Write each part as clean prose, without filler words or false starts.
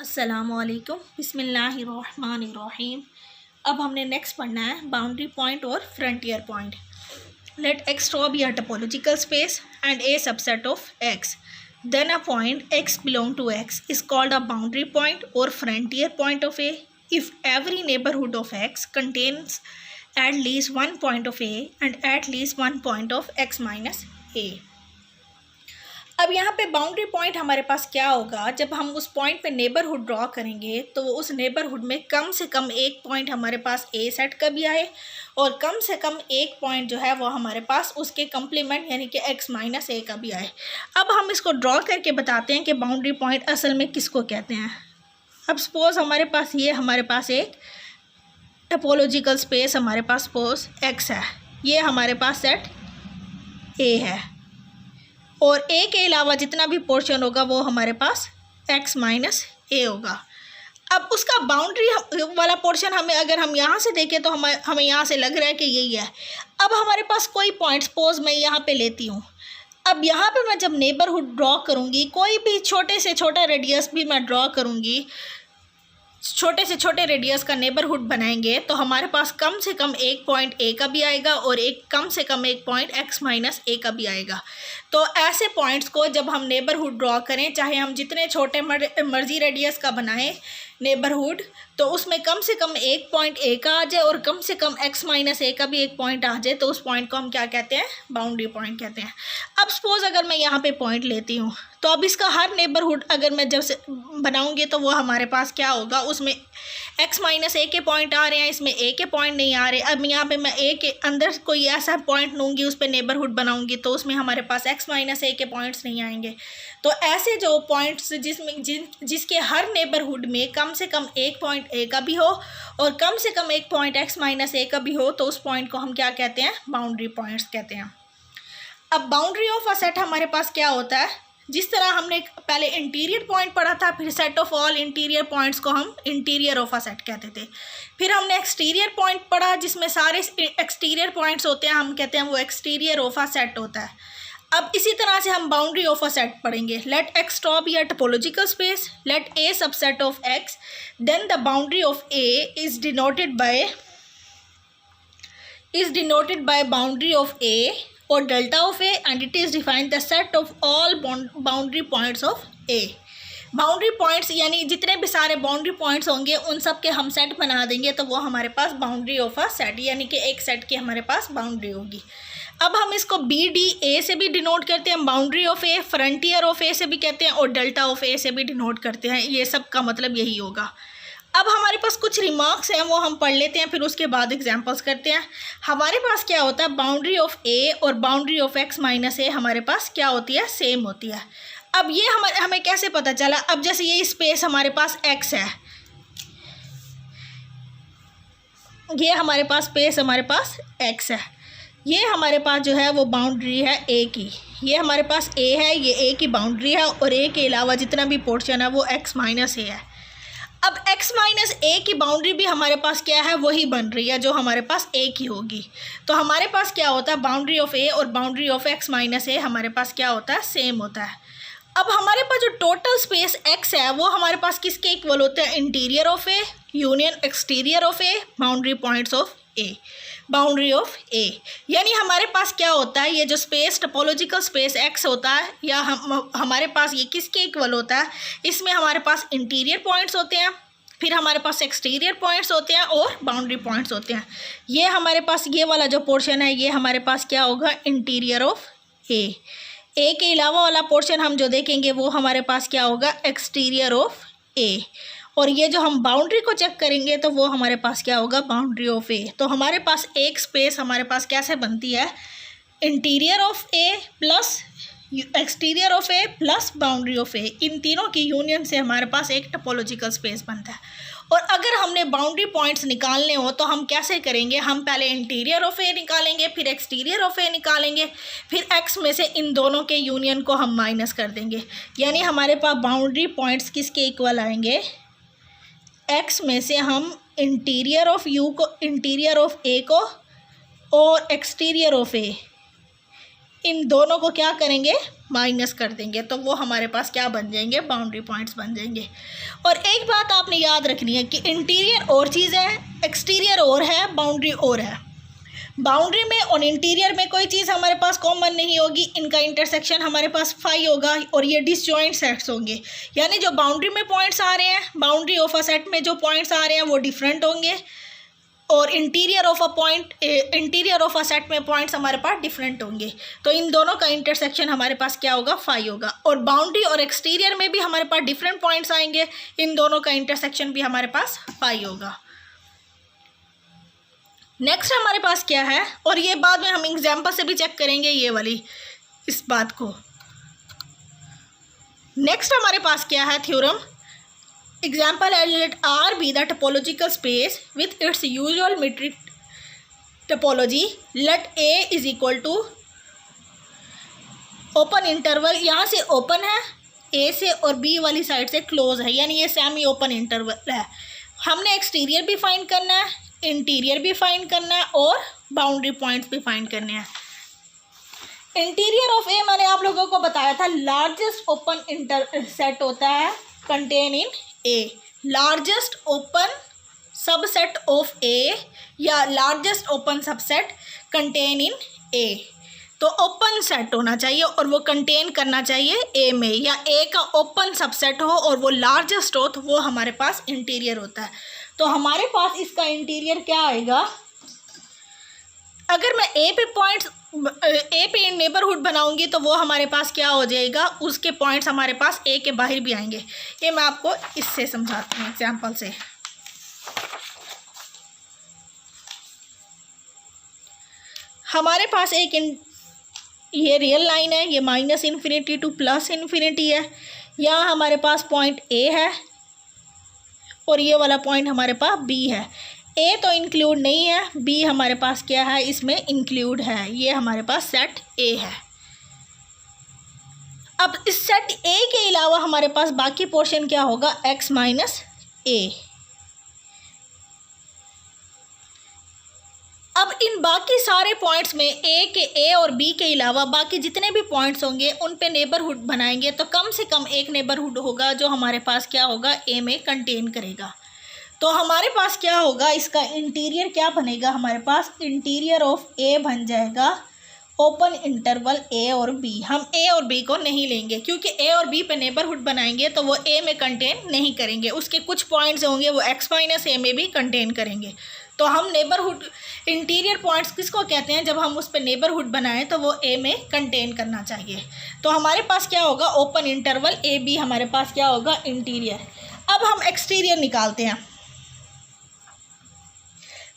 अस्सलामुअलैकुम बिस्मिल्लाहिर्रहमानिर्रहीम। अब हमने नेक्स्ट पढ़ना है boundary point or frontier point. Let X draw be a topological space and A subset of X, then a point X belong to X is called a boundary point or frontier point of A if every neighbourhood of X contains at least one point of A and at least one point of X minus A. अब यहाँ पे boundary point हमारे पास क्या होगा, जब हम उस पॉइंट पे नेबरहुड ड्रॉ करेंगे तो उस नेबरहुड में कम से कम एक पॉइंट हमारे पास ए सेट का भी आए और कम से कम एक पॉइंट जो है वो हमारे पास उसके कम्प्लीमेंट यानी कि एक्स माइनस ए का भी आए। अब हम इसको ड्रॉ करके बताते हैं कि बाउंड्री पॉइंट असल में किसको कहते हैं। अब सपोज़ हमारे पास एक टोपोलॉजिकल स्पेस हमारे पास सपोज एक्स है, ये हमारे पास सेट ए है और ए के अलावा जितना भी पोर्शन होगा वो हमारे पास एक्स माइनस ए होगा। अब उसका बाउंड्री वाला पोर्शन अगर हम यहाँ से देखें तो हमें यहाँ से लग रहा है कि यही है। अब हमारे पास कोई पॉइंट सपोज मैं यहाँ पे लेती हूँ। अब यहाँ पे मैं जब नेबरहुड ड्रॉ करूँगी, कोई भी छोटे से छोटा रेडियस भी मैं ड्रॉ करूँगी, छोटे से छोटे रेडियस का नेबरहुड बनाएंगे तो हमारे पास कम से कम एक पॉइंट ए का भी आएगा और कम से कम एक पॉइंट एक्स माइनस ए का भी आएगा। तो ऐसे पॉइंट्स को जब हम नेबरहुड ड्रॉ करें, चाहे हम जितने छोटे मर्जी रेडियस का बनाएं नेबरहुड, तो उसमें कम से कम एक पॉइंट ए का आ जाए और कम से कम एक्स माइनस ए का भी एक पॉइंट आ जाए, तो उस पॉइंट को हम क्या कहते हैं, बाउंड्री पॉइंट कहते हैं। अब सपोज़ अगर मैं यहाँ पे पॉइंट लेती हूँ तो अब इसका हर नेबरहुड अगर मैं जब से बनाऊँगी तो वो हमारे पास क्या होगा, उसमें एक्स माइनस ए के पॉइंट आ रहे हैं, इसमें ए के पॉइंट नहीं आ रहे। अब यहाँ पे मैं ए के अंदर कोई ऐसा पॉइंट लूँगी, उस पर नेबरहुड बनाऊँगी तो उसमें हमारे पास एक्स माइनस ए के पॉइंट्स नहीं आएंगे। तो ऐसे जो पॉइंट्स जिसके हर नेबरहुड में कम से कम एक पॉइंट ए का भी हो और कम से कम एक पॉइंट एक्स माइनस ए का भी हो, तो उस पॉइंट को हम क्या कहते हैं, बाउंड्री पॉइंट्स कहते हैं। अब बाउंड्री ऑफ अ सेट हमारे पास क्या होता है, जिस तरह हमने पहले इंटीरियर पॉइंट पढ़ा था, फिर set of all interior points को हम इंटीरियर ऑफ अ सेट कहते थे। फिर हमने एक्सटीरियर पॉइंट पढ़ा जिसमें सारे एक्सटीरियर पॉइंट्स होते हैं, हम कहते हैं वो एक्सटीरियर ऑफ अ सेट होता है। अब इसी तरह से हम बाउंड्री ऑफ अ सेट पढ़ेंगे। Let X draw be a topological space, let A subset of X, then the boundary of A is denoted by boundary of A or delta of A and it is define the set of all boundary points of A. Boundary points यानी जितने भी सारे boundary points होंगे उन सब के हम set बना देंगे तो वो हमारे पास बाउंड्री ऑफ अ सेट यानी कि एक सेट की हमारे पास बाउंड्री होगी। अब हम इसको बी डी ए से भी डिनोट करते हैं, boundary of A, frontier of A से भी कहते हैं और डेल्टा ऑफ ए से भी डिनोट करते हैं। ये सब का मतलब यही होगा। अब हमारे पास कुछ रिमार्क्स हैं वो हम पढ़ लेते हैं, फिर उसके बाद एग्जांपल्स करते हैं। हमारे पास क्या होता है, बाउंड्री ऑफ ए और बाउंड्री ऑफ एक्स माइनस ए हमारे पास क्या होती है, सेम होती है। अब ये हमें कैसे पता चला, अब जैसे ये स्पेस हमारे पास एक्स है, ये हमारे पास स्पेस हमारे पास एक्स है, ये हमारे पास जो है वो बाउंड्री है ए की, ये हमारे पास ए है, ये ए की बाउंड्री है और ए के अलावा जितना भी पोर्शन है वो एक्स माइनस ए है। अब x माइनस ए की बाउंड्री भी हमारे पास क्या है, वही बन रही है जो हमारे पास a की होगी। तो हमारे पास क्या होता है, बाउंड्री ऑफ a और बाउंड्री ऑफ x माइनस ए हमारे पास क्या होता है, सेम होता है। अब हमारे पास जो टोटल स्पेस x है वो हमारे पास किसके इक्वल होता है, interior of a union exterior of a boundary points of a, boundary of a। यानी हमारे पास क्या होता है, ये जो स्पेस टोपोलॉजिकल स्पेस x होता है या हमारे पास ये किसके इक्वल होता है, इसमें हमारे पास इंटीरियर पॉइंट्स होते हैं, फिर हमारे पास एक्सटीरियर पॉइंट्स होते हैं और बाउंड्री पॉइंट्स होते हैं। ये हमारे पास ये वाला जो पोर्शन है ये हमारे पास क्या होगा, इंटीरियर ऑफ a। a के अलावा वाला पोर्शन हम जो देखेंगे वो हमारे पास क्या होगा, एक्सटीरियर ऑफ a। और ये जो हम बाउंड्री को चेक करेंगे तो वो हमारे पास क्या होगा, बाउंड्री ऑफ ए। तो हमारे पास एक स्पेस हमारे पास कैसे बनती है, interior of A plus exterior of A plus boundary of A, इन तीनों की यूनियन से हमारे पास एक टोपोलॉजिकल स्पेस बनता है। और अगर हमने बाउंड्री पॉइंट्स निकालने हो तो हम कैसे करेंगे, हम पहले इंटीरियर ऑफ ए निकालेंगे, फिर एक्सटीरियर ऑफ ए निकालेंगे, फिर एक्स में से इन दोनों के यूनियन को हम माइनस कर देंगे। यानी हमारे पास बाउंड्री पॉइंट्स किसके इक्वल आएंगे, एक्स में से हम इंटीरियर ऑफ ए को और एक्सटीरियर ऑफ ए इन दोनों को क्या करेंगे, माइनस कर देंगे, तो वो हमारे पास क्या बन जाएंगे, बाउंड्री पॉइंट्स बन जाएंगे। और एक बात आपने याद रखनी है कि इंटीरियर और चीज़ है, एक्सटीरियर और है, बाउंड्री और है। बाउंड्री में और इंटीरियर में कोई चीज़ हमारे पास कॉमन नहीं होगी, इनका इंटरसेक्शन हमारे पास फाई होगा और ये डिसजॉइंट सेट्स होंगे। यानी जो बाउंड्री में पॉइंट्स आ रहे हैं, बाउंड्री ऑफ अ सेट में जो पॉइंट्स आ रहे हैं वो डिफरेंट होंगे, और इंटीरियर ऑफ अ सेट में पॉइंट्स हमारे पास डिफरेंट होंगे। तो इन दोनों का इंटरसेक्शन हमारे पास क्या होगा, फाई होगा। और बाउंड्री और एक्सटीरियर में भी हमारे पास डिफरेंट पॉइंट्स आएंगे, इन दोनों का इंटरसेक्शन भी हमारे पास फाई होगा। नेक्स्ट हमारे पास क्या है, और ये बाद में हम एग्जाम्पल से भी चेक करेंगे ये वाली इस बात को। नेक्स्ट हमारे पास क्या है थ्योरम, एग्जाम्पल है, late R be the topological space with its usual metric topology, let A is equal to open interval, यहाँ से ओपन है A से और B वाली साइड से क्लोज है, यानी ये सेमी ओपन इंटरवल है। हमने एक्सटीरियर भी फाइंड करना है, इंटीरियर भी फाइंड करना है और बाउंड्री पॉइंट्स भी फाइंड करने हैं। इंटीरियर ऑफ ए मैंने आप लोगों को बताया था, लार्जेस्ट ओपन सेट होता है contain in A, largest open subset of A या largest open subset contain in A. तो ओपन सेट होना चाहिए और वो कंटेन करना चाहिए ए में, या ए का ओपन सबसेट हो और वो लार्जेस्ट हो, तो वो हमारे पास इंटीरियर होता है। तो हमारे पास इसका इंटीरियर क्या आएगा, अगर मैं ए पे नेबरहुड बनाऊंगी तो वो हमारे पास क्या हो जाएगा, उसके पॉइंट्स हमारे पास ए के बाहर भी आएंगे। ये मैं आपको इससे समझाती हूँ एग्जांपल से। हमारे पास एक ये रियल लाइन है, ये minus infinity two plus infinity है। यहाँ हमारे पास पॉइंट ए है और ये वाला पॉइंट हमारे पास बी है। ए तो इंक्लूड नहीं है, बी हमारे पास क्या है, इसमें इंक्लूड है। ये हमारे पास सेट ए है। अब इस सेट ए के अलावा हमारे पास बाकी पोर्शन क्या होगा, एक्स माइनस ए। अब इन बाकी सारे पॉइंट्स में ए और बी के अलावा बाकी जितने भी पॉइंट्स होंगे उन पे नेबरहुड बनाएंगे, तो कम से कम एक नेबरहुड होगा जो हमारे पास क्या होगा, ए में कंटेन करेगा। तो हमारे पास क्या होगा, इसका इंटीरियर क्या बनेगा, हमारे पास इंटीरियर ऑफ ए बन जाएगा ओपन इंटरवल ए और बी। हम ए और बी को नहीं लेंगे क्योंकि ए और बी पे नेबरहुड बनाएंगे तो वो ए में कंटेन नहीं करेंगे, उसके कुछ पॉइंट्स होंगे वो एक्स माइनस ए में भी कंटेन करेंगे। तो हम नेबरहुड इंटीरियर पॉइंट्स किसको कहते हैं, जब हम उस पर नेबरहुड बनाएं तो वो ए में कंटेन करना चाहिए। तो हमारे पास क्या होगा, ओपन इंटरवल ए बी हमारे पास क्या होगा, इंटीरियर। अब हम एक्सटीरियर निकालते हैं।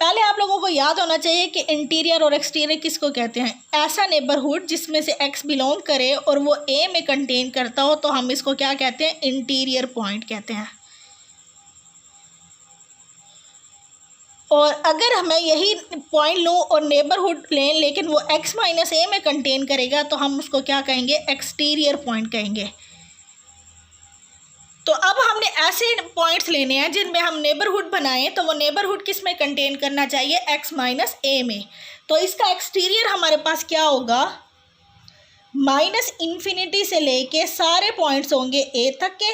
पहले आप लोगों को याद होना चाहिए कि इंटीरियर और एक्सटीरियर किसको कहते हैं, ऐसा नेबरहुड जिसमें से एक्स बिलोंग करे और वो ए में कंटेन करता हो, तो हम इसको क्या कहते हैं, इंटीरियर पॉइंट कहते हैं। और अगर हमें यही पॉइंट लूँ और नेबरहुड लें लेकिन वो एक्स माइनस ए में कंटेन करेगा तो हम उसको क्या कहेंगे, एक्सटीरियर पॉइंट कहेंगे। तो अब हमने ऐसे पॉइंट्स लेने हैं जिनमें हम नेबरहुड बनाएं तो वो नेबरहुड किस में कंटेन करना चाहिए, एक्स माइनस ए में। तो इसका एक्सटीरियर हमारे पास क्या होगा, माइनस इन्फिनिटी से लेके सारे पॉइंट्स होंगे ए तक के,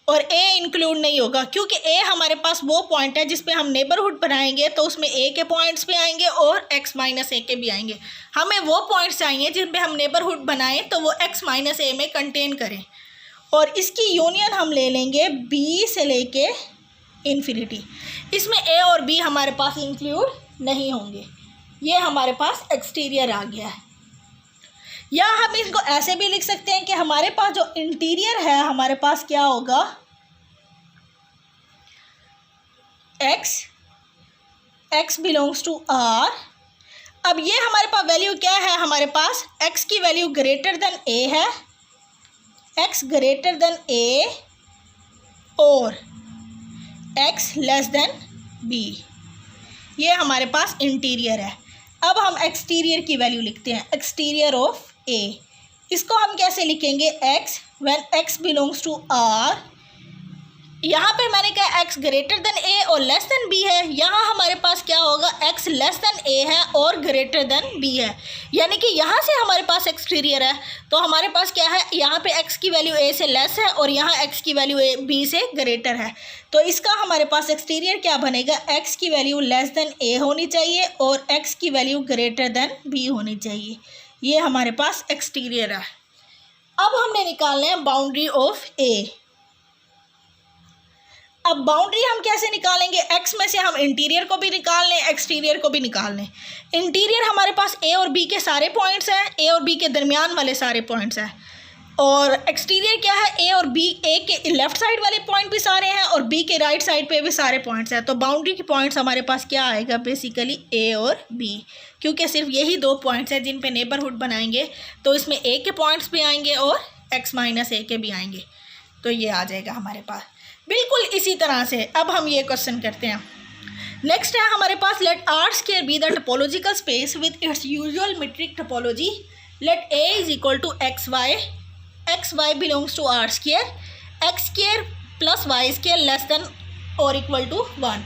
और ए इंक्लूड नहीं होगा क्योंकि ए हमारे पास वो पॉइंट है जिसपे हम नेबरहुड बनाएंगे तो उसमें ए के पॉइंट्स भी आएंगे और एक्स माइनस ए के भी आएंगे। हमें वो पॉइंट्स चाहिए जिन पे हम नेबरहुड बनाएं तो वो एक्स माइनस ए में कंटेन करें, और इसकी यूनियन हम ले लेंगे बी से लेके इन्फिनिटी। इसमें ए और बी हमारे पास इंक्लूड नहीं होंगे। ये हमारे पास एक्सटीरियर आ गया है। या हम इसको ऐसे भी लिख सकते हैं कि हमारे पास जो इंटीरियर है हमारे पास क्या होगा, एक्स बिलोंग्स टू आर। अब ये हमारे पास वैल्यू क्या है, हमारे पास एक्स की वैल्यू ग्रेटर देन ए है, एक्स ग्रेटर देन ए और एक्स लेस देन बी। ये हमारे पास इंटीरियर है। अब हम एक्सटीरियर की वैल्यू लिखते हैं, एक्सटीरियर ऑफ ए। इसको हम कैसे लिखेंगे, x when x belongs to R यहाँ पे मैंने कहा x ग्रेटर देन a और लेस देन b है, यहाँ हमारे पास क्या होगा x लेस देन a है और ग्रेटर देन b है, यानी कि यहाँ से हमारे पास एक्सटीरियर है तो हमारे पास क्या है, यहाँ पे x की वैल्यू a से लेस है और यहाँ x की वैल्यू b से ग्रेटर है, तो इसका हमारे पास एक्सटीरियर क्या बनेगा, x की वैल्यू लेस देन a होनी चाहिए और x की वैल्यू ग्रेटर देन b होनी चाहिए। ये हमारे पास एक्सटीरियर है। अब हमने निकालना है बाउंड्री ऑफ a। अब बाउंड्री हम कैसे निकालेंगे, x में से हम इंटीरियर को भी निकाल लें, एक्सटीरियर को भी निकाल लें। इंटीरियर हमारे पास a और b के सारे पॉइंट्स हैं, a और b के दरमियान वाले सारे पॉइंट्स हैं, और एक्सटीरियर क्या है, a और b, a के लेफ़्ट साइड वाले पॉइंट भी सारे हैं और b के राइट साइड पे भी सारे पॉइंट्स हैं। तो बाउंड्री के पॉइंट्स हमारे पास क्या आएगा, बेसिकली a और b, क्योंकि सिर्फ यही दो पॉइंट्स हैं जिन पे नेबरहुड बनाएंगे, तो इसमें a के पॉइंट्स भी आएंगे और x माइनस a के भी आएंगे, तो ये आ जाएगा हमारे पास। बिल्कुल इसी तरह से अब हम ये क्वेश्चन करते हैं। नेक्स्ट है हमारे पास, let R square be the topological space with its usual metric topology, let a is equal to x Y belongs to R square, x square plus Y square less than or equal to 1।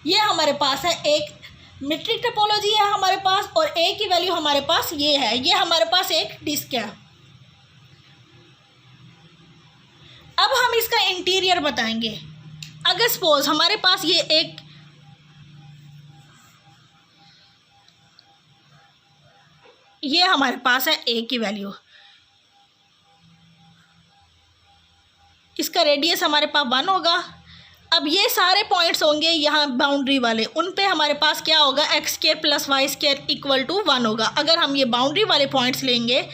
ये हमारे पास है एक metric topology है हमारे पास, और a की value हमारे पास ये है, ये हमारे पास एक डिस्क है। अब हम इसका इंटीरियर बताएंगे। अगर सपोज हमारे पास ये हमारे पास है a की वैल्यू, इसका रेडियस हमारे पास 1 होगा। अब ये सारे पॉइंट्स होंगे यहाँ बाउंड्री वाले, उन पे हमारे पास क्या होगा, x square plus Y square equal to 1 होगा। अगर हम ये बाउंड्री वाले पॉइंट्स लेंगे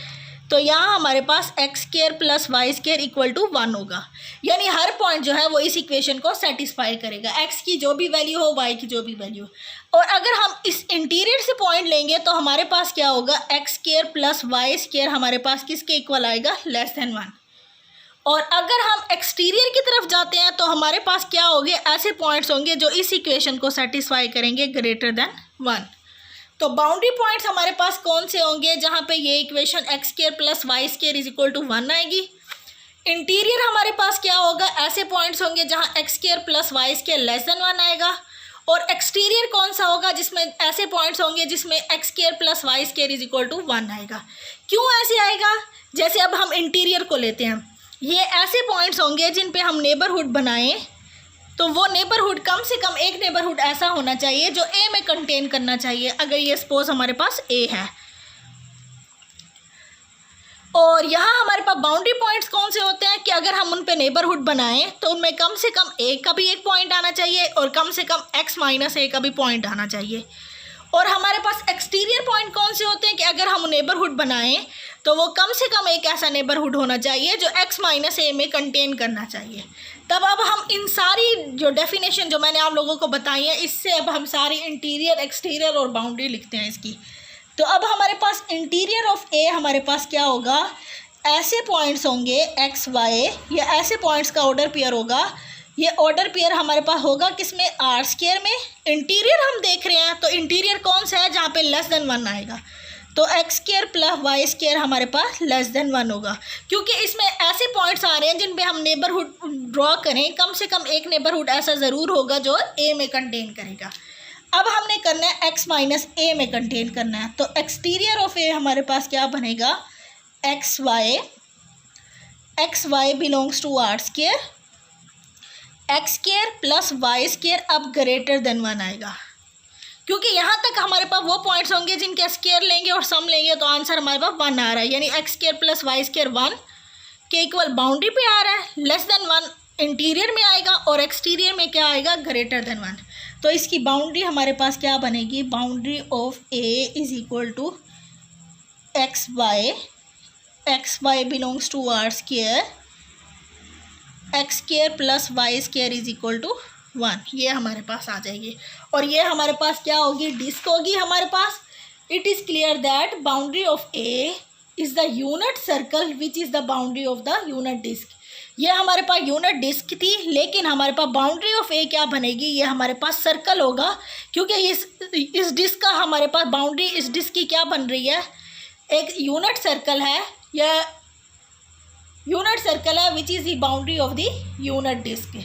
तो यहाँ हमारे पास X square plus Y square equal to 1 होगा, यानी हर पॉइंट जो है वो इस इक्वेशन को सेटिस्फाई करेगा, एक्स की जो भी वैल्यू हो, वाई की जो भी वैल्यू। और अगर हम इस इंटीरियर से पॉइंट लेंगे तो हमारे पास क्या होगा, x square plus Y square हमारे पास किसके इक्वल आएगा, लेस देन 1। और अगर हम एक्सटीरियर की तरफ जाते हैं तो हमारे पास क्या होंगे, ऐसे पॉइंट्स होंगे जो इस इक्वेशन को सेटिस्फाई करेंगे, ग्रेटर देन 1। तो बाउंड्री पॉइंट्स हमारे पास कौन से होंगे, जहाँ पे ये equation x square plus Y square is equal to 1 आएगी। इंटीरियर हमारे पास क्या होगा, ऐसे पॉइंट्स होंगे जहाँ x square plus Y square less than 1 आएगा। और एक्सटीरियर कौन सा होगा, जिसमें ऐसे पॉइंट्स होंगे जिसमें x square plus Y square is equal to 1 आएगा। क्यों ऐसे आएगा, जैसे अब हम इंटीरियर को लेते हैं, ये ऐसे पॉइंट्स होंगे जिन पे हम नेबरहुड बनाएं, तो वो नेबरहुड कम से कम एक नेबरहुड ऐसा होना चाहिए जो ए में कंटेन करना चाहिए। अगर ये सपोज हमारे पास ए है, और यहाँ हमारे पास बाउंड्री पॉइंट्स कौन से होते हैं कि अगर हम उन पे नेबरहुड बनाएं तो उनमें कम से कम ए का भी एक पॉइंट आना चाहिए और कम से कम एक्स माइनस ए का भी पॉइंट आना चाहिए। और हमारे पास एक्सटीरियर पॉइंट कौन से होते हैं कि अगर हम नेबरहुड बनाएं तो वो कम से कम एक ऐसा नेबरहुड होना चाहिए जो एक्स माइनस ए में कंटेन करना चाहिए। तब अब हम इन सारी जो डेफिनेशन जो मैंने आप लोगों को बताई है, इससे अब हम सारी इंटीरियर, एक्सटीरियर और बाउंड्री लिखते हैं इसकी। तो अब हमारे पास इंटीरियर ऑफ ए हमारे पास क्या होगा, ऐसे पॉइंट्स होंगे एक्स वाई, या ऐसे पॉइंट्स का ऑर्डर पेयर होगा। ये ऑर्डर पेयर हमारे पास होगा किसमें, आर स्क्वायर में। इंटीरियर हम देख रहे हैं तो इंटीरियर कौन सा है, जहाँ पे लेस देन 1 आएगा, तो x square plus Y square हमारे पास लेस देन 1 होगा, क्योंकि इसमें ऐसे पॉइंट्स आ रहे हैं जिन पे हम नेबरहुड ड्रॉ करें, कम से कम एक नेबरहुड ऐसा ज़रूर होगा जो ए में कंटेन करेगा। अब हमने करना है एक्स माइनस ए में कंटेन करना है, तो एक्सटीरियर ऑफ ए हमारे पास क्या बनेगा, x Y belongs to R square, x square plus Y square अब ग्रेटर देन 1 आएगा, क्योंकि यहाँ तक हमारे पास वो पॉइंट्स होंगे जिनके स्क्वायर लेंगे और सम लेंगे तो आंसर हमारे पास 1 आ रहा है, यानी x square plus Y square 1 के इक्वल बाउंड्री पे आ रहा है, लेस देन 1 इंटीरियर में आएगा और एक्सटीरियर में क्या आएगा, ग्रेटर देन 1। तो इसकी बाउंड्री हमारे पास क्या बनेगी, boundary of A is equal to x Y belongs to R square, x square plus Y square is equal to 1, ये हमारे पास आ जाएगी। और ये हमारे पास क्या होगी, डिस्क होगी हमारे पास। It is clear that boundary of A is the unit circle which is the boundary of the unit disc. ये हमारे पास यूनिट डिस्क थी, लेकिन हमारे पास बाउंड्री ऑफ ए क्या बनेगी, ये हमारे पास सर्कल होगा, क्योंकि इस डिस्क का हमारे पास बाउंड्री, इस डिस्क की क्या बन रही है, एक यूनिट सर्कल है, या यूनिट सर्कल है which is the boundary of the unit disc.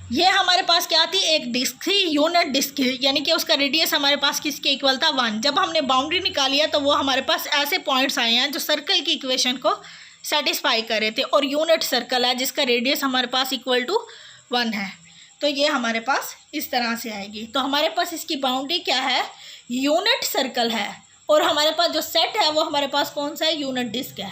ये हमारे पास क्या थी, एक डिस्क थी, यूनिट डिस्क थी, यानी कि उसका रेडियस हमारे पास किसके इक्वल था, 1। जब हमने बाउंड्री निकाली है तो वो हमारे पास ऐसे पॉइंट्स आए हैं जो सर्कल की इक्वेशन को सेटिस्फाई कर रहे थे, और यूनिट सर्कल है जिसका रेडियस हमारे पास इक्वल टू 1 है। तो ये हमारे पास इस तरह से आएगी। तो हमारे पास इसकी बाउंड्री क्या है, यूनिट सर्कल है, और हमारे पास जो सेट है वो हमारे पास कौन सा है, यूनिट डिस्क है।